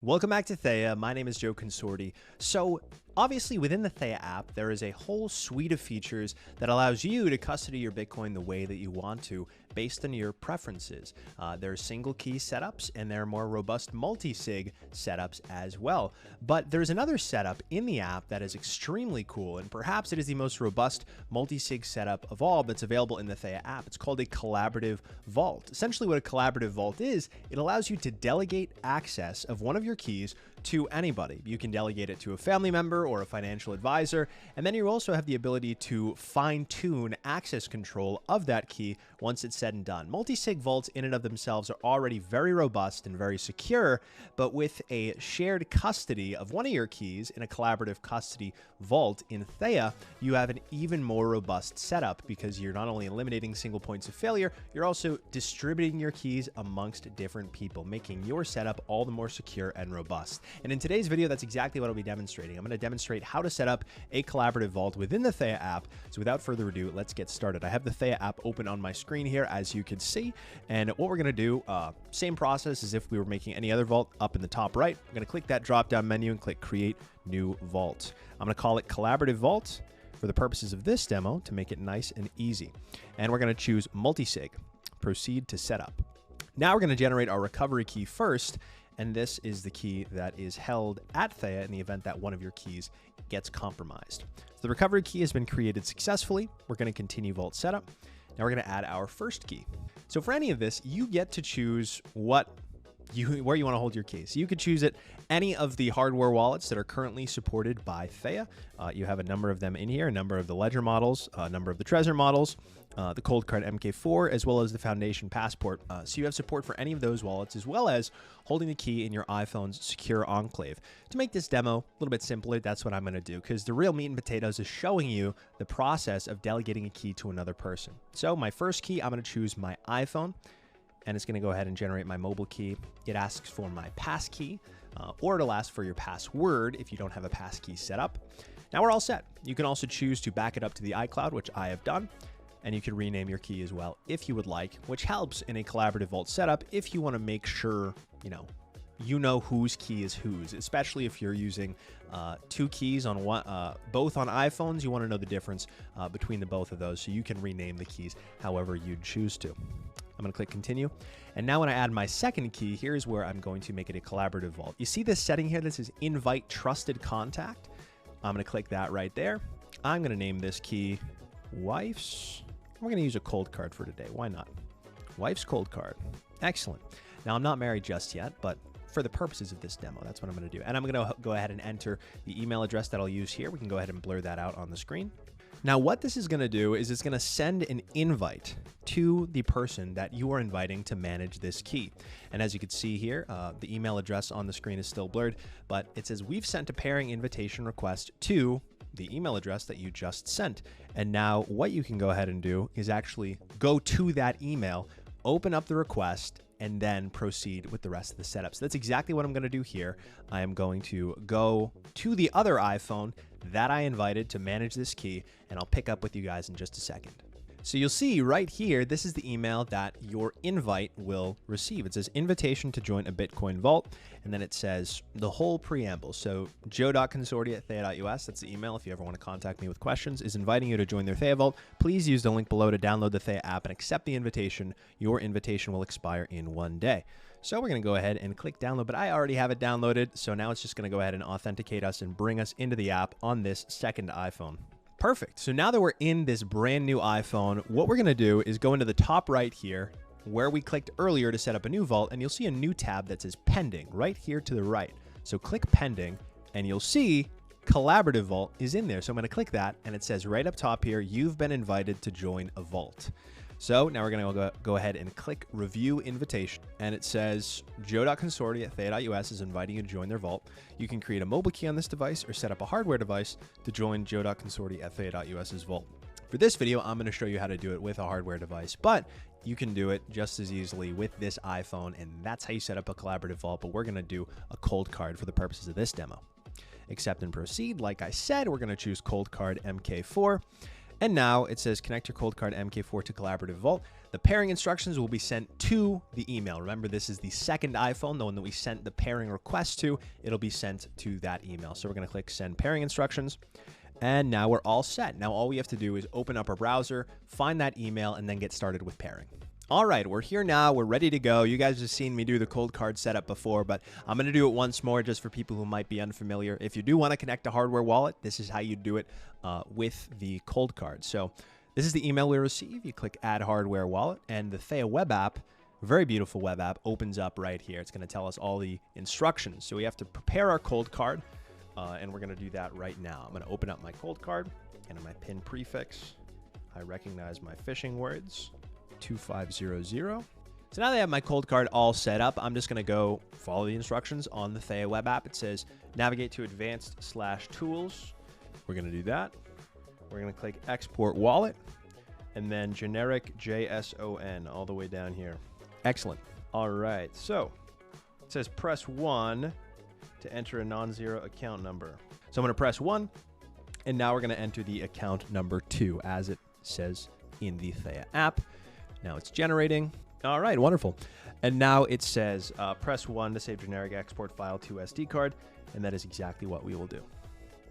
Welcome back to Theya. My name is Joe Consorti. So obviously within the Theya app, there is a whole suite of features that allows you to custody your Bitcoin the way that you want to based on your preferences. There are single key setups and there are more robust multi-sig setups as well. But there's another setup in the app that is extremely cool, and perhaps it is the most robust multi-sig setup of all that's available in the Theya app. It's called a collaborative vault. Essentially what a collaborative vault is, it allows you to delegate access of one of your keys to anybody. You can delegate it to a family member or a financial advisor, and then you also have the ability to fine-tune access control of that key once it's said and done. Multi-sig vaults in and of themselves are already very robust and very secure, but with a shared custody of one of your keys in a collaborative custody vault in Theya, you have an even more robust setup because you're not only eliminating single points of failure, you're also distributing your keys amongst different people, making your setup all the more secure and robust. And in today's video, that's exactly what I'll be demonstrating. I'm going to demonstrate how to set up a collaborative vault within the Theya app. So without further ado, let's get started. I have the Theya app open on my screen here, as you can see. And what we're going to do, same process as if we were making any other vault. Up in the top right, I'm going to click that drop-down menu and click Create New Vault. I'm going to call it Collaborative Vault for the purposes of this demo to make it nice and easy. And we're going to choose multi-sig. Proceed to setup. Now we're going to generate our recovery key first, and this is the key that is held at Theya in the event that one of your keys gets compromised. So the recovery key has been created successfully. We're going to continue vault setup. Now we're going to add our first key. So for any of this, you get to choose where you want to hold your key. So you could choose it any of the hardware wallets that are currently supported by Theya. You have a number of them in here, a number of the Ledger models, a number of the Trezor models, the Cold Card MK4, as well as the Foundation Passport. So you have support for any of those wallets, as well as holding the key in your iPhone's secure enclave. To make this demo a little bit simpler, that's what I'm going to do, because the real meat and potatoes is showing you the process of delegating a key to another person. So my first key, I'm going to choose my iPhone, and it's going to go ahead and generate my mobile key. It asks for my passkey, or it'll ask for your password if you don't have a passkey set up. Now we're all set. You can also choose to back it up to the iCloud, which I have done, and you can rename your key as well if you would like, which helps in a collaborative vault setup if you want to make sure, you know whose key is whose, especially if you're using two keys on one, both on iPhones. You want to know the difference between the both of those, so you can rename the keys however you'd choose to. I'm going to click continue. And now when I add my second key, here's where I'm going to make it a collaborative vault. You see this setting here that says invite trusted contact? I'm going to click that right there. I'm going to name this key wife's. We're going to use a cold card for today. Why not? Wife's cold card. Excellent. Now I'm not married just yet, but for the purposes of this demo, that's what I'm going to do. And I'm going to go ahead and enter the email address that I'll use here. We can go ahead and blur that out on the screen. Now, what this is going to do is it's going to send an invite to the person that you are inviting to manage this key. And as you can see here, the email address on the screen is still blurred, but it says we've sent a pairing invitation request to the email address that you just sent. And now what you can go ahead and do is actually go to that email, open up the request, and then proceed with the rest of the setup. So that's exactly what I'm going to do here. I am going to go to the other iPhone that I invited to manage this key, and I'll pick up with you guys in just a second. So you'll see right here, this is the email that your invite will receive. It says invitation to join a Bitcoin vault, and then it says the whole preamble. So joe.consorti@theya.us, that's the email if you ever want to contact me with questions, is inviting you to join their Theya vault. Please use the link below to download the Theya app and accept the invitation. Your invitation will expire in 1 day. So we're going to go ahead and click download, but I already have it downloaded. So now it's just going to go ahead and authenticate us and bring us into the app on this second iPhone. Perfect. So now that we're in this brand new iPhone, what we're going to do is go into the top right here where we clicked earlier to set up a new vault, and you'll see a new tab that says pending right here to the right. So click pending and you'll see collaborative vault is in there. So I'm going to click that, and it says right up top here, you've been invited to join a vault. So now we're going to go ahead and click review invitation, and it says joe.consorti@theya.us is inviting you to join their vault. You can create a mobile key on this device or set up a hardware device to join joe.consorti@theya.us's vault. For this video, I'm going to show you how to do it with a hardware device, but you can do it just as easily with this iPhone, and that's how you set up a collaborative vault, but we're going to do a cold card for the purposes of this demo. Accept and proceed. Like I said, we're going to choose cold card MK4. And now it says connect your cold card MK4 to Collaborative Vault. The pairing instructions will be sent to the email. Remember, this is the second iPhone, the one that we sent the pairing request to. It'll be sent to that email. So we're going to click send pairing instructions. And now we're all set. Now all we have to do is open up our browser, find that email, and then get started with pairing. All right, we're here now. We're ready to go. You guys have seen me do the cold card setup before, but I'm going to do it once more just for people who might be unfamiliar. If you do want to connect a hardware wallet, this is how you do it with the cold card. So this is the email we receive. You click add hardware wallet, and the Theya web app, very beautiful web app, opens up right here. It's going to tell us all the instructions. So we have to prepare our cold card, and we're going to do that right now. I'm going to open up my cold card, and in my PIN prefix, I recognize my phishing words. 2500. So now that I have my cold card all set up, I'm just going to go follow the instructions on the Theya web app. It says navigate to advanced/tools. We're going to do that. We're going to click export wallet and then generic JSON all the way down here. Excellent. All right. So it says press 1 to enter a non-zero account number. So I'm going to press 1, and now we're going to enter the account number 2 as it says in the Theya app. Now it's generating. All right, wonderful. And now it says press 1 to save generic export file to SD card, and that is exactly what we will do.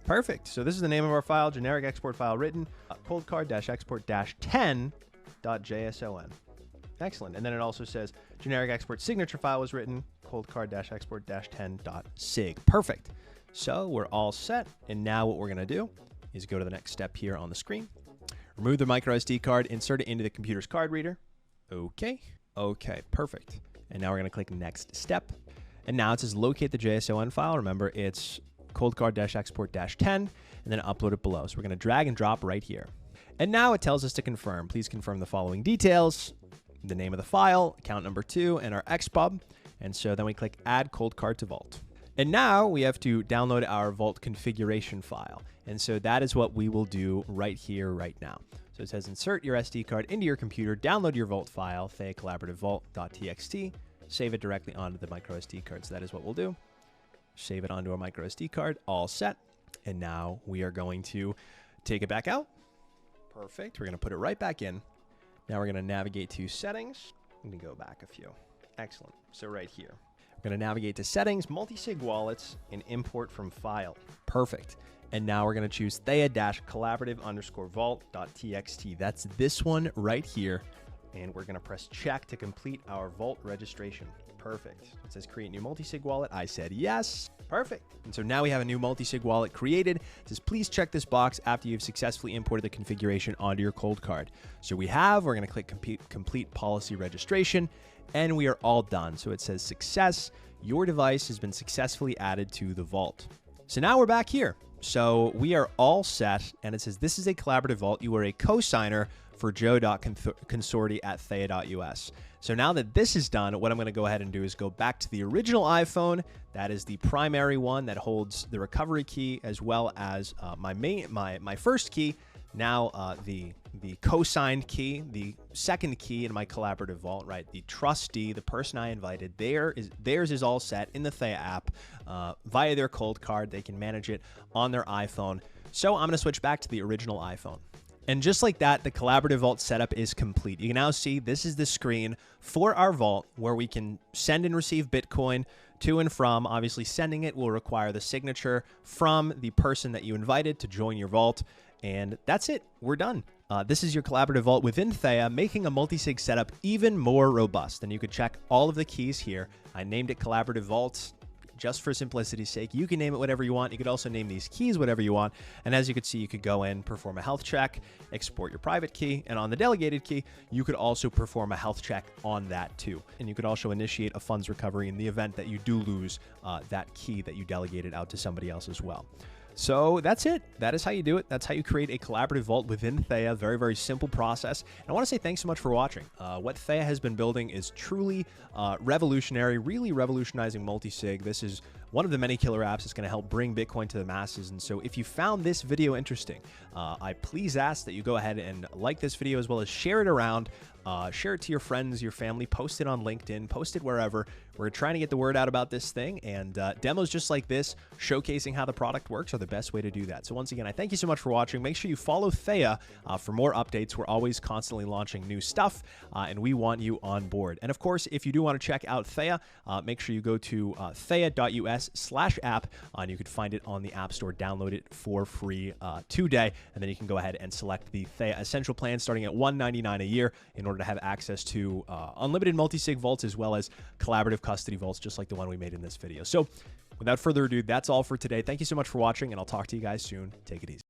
Perfect. So this is the name of our file, generic export file written, coldcard-export-10.json. Excellent. And then it also says generic export signature file was written, coldcard-export-10.sig. Perfect. So we're all set. And now what we're going to do is go to the next step here on the screen. Remove the micro SD card, insert it into the computer's card reader. Okay. Okay, perfect. And now we're going to click next step. And now it says locate the JSON file. Remember, it's coldcard-export-10 and then upload it below. So we're going to drag and drop right here. And now it tells us to confirm. Please confirm the following details: the name of the file, account number 2, and our XPub. And so then we click add cold card to Vault. And now we have to download our Vault configuration file. And so that is what we will do right here, right now. So it says insert your SD card into your computer, download your Vault file, Theya Collaborative Vault.txt, save it directly onto the micro SD card. So that is what we'll do. Save it onto a micro SD card, all set. And now we are going to take it back out. Perfect. We're going to put it right back in. Now we're going to navigate to settings. I'm going to go back a few. Excellent. So right here, we're going to navigate to settings, multi-sig wallets, and import from file. Perfect. And now we're going to choose Theya-collaborative_vault.txt. That's this one right here. And we're going to press check to complete our Vault registration. Perfect. It says create new multi-sig wallet. I said yes. Perfect. And so now we have a new multi-sig wallet created. It says please check this box after you've successfully imported the configuration onto your cold card. So we're going to click complete policy registration, and we are all done. So it says success. Your device has been successfully added to the Vault. So now we're back here. So we are all set, and it says this is a collaborative vault. You are a cosigner for joe.consorti@theya.us. So now that this is done, what I'm going to go ahead and do is go back to the original iPhone. That is the primary one that holds the recovery key as well as my first key. Now the co-signed key, the second key in my collaborative vault, right? The trustee, the person I invited, theirs is all set in the Theya app via their cold card. They can manage it on their iPhone. So I'm going to switch back to the original iPhone. And just like that, the collaborative vault setup is complete. You can now see this is the screen for our vault where we can send and receive Bitcoin to and from. Obviously, sending it will require the signature from the person that you invited to join your vault. And that's it. We're done. This is your collaborative vault within Theya, making a multi-sig setup even more robust. And you could check all of the keys here. I named it Collaborative Vault just for simplicity's sake. You can name it whatever you want. You could also name these keys whatever you want. And as you can see, you could go in, perform a health check, export your private key, and on the delegated key, you could also perform a health check on that too. And you could also initiate a funds recovery in the event that you do lose that key that you delegated out to somebody else as well. So that's it. That is how you do it. That's how you create a collaborative vault within Theya. Very, very simple process. And I want to say thanks so much for watching. What Theya has been building is truly revolutionary, really revolutionizing multi-sig. This is one of the many killer apps that's going to help bring Bitcoin to the masses. And so if you found this video interesting, I please ask that you go ahead and like this video as well as share it around. share it to your friends, your family, post it on LinkedIn, post it wherever. We're trying to get the word out about this thing, and demos just like this, showcasing how the product works, are the best way to do that. So once again, I thank you so much for watching. Make sure you follow Theya for more updates. We're always constantly launching new stuff, and we want you on board. And of course, if you do want to check out Theya, make sure you go to theya.us/app, and you can find it on the App Store. Download it for free today, and then you can go ahead and select the Theya Essential plan starting at $199 a year in order to have access to unlimited multi-sig vaults as well as collaborative custody vaults, just like the one we made in this video. So without further ado, that's all for today. Thank you so much for watching, and I'll talk to you guys soon. Take it easy.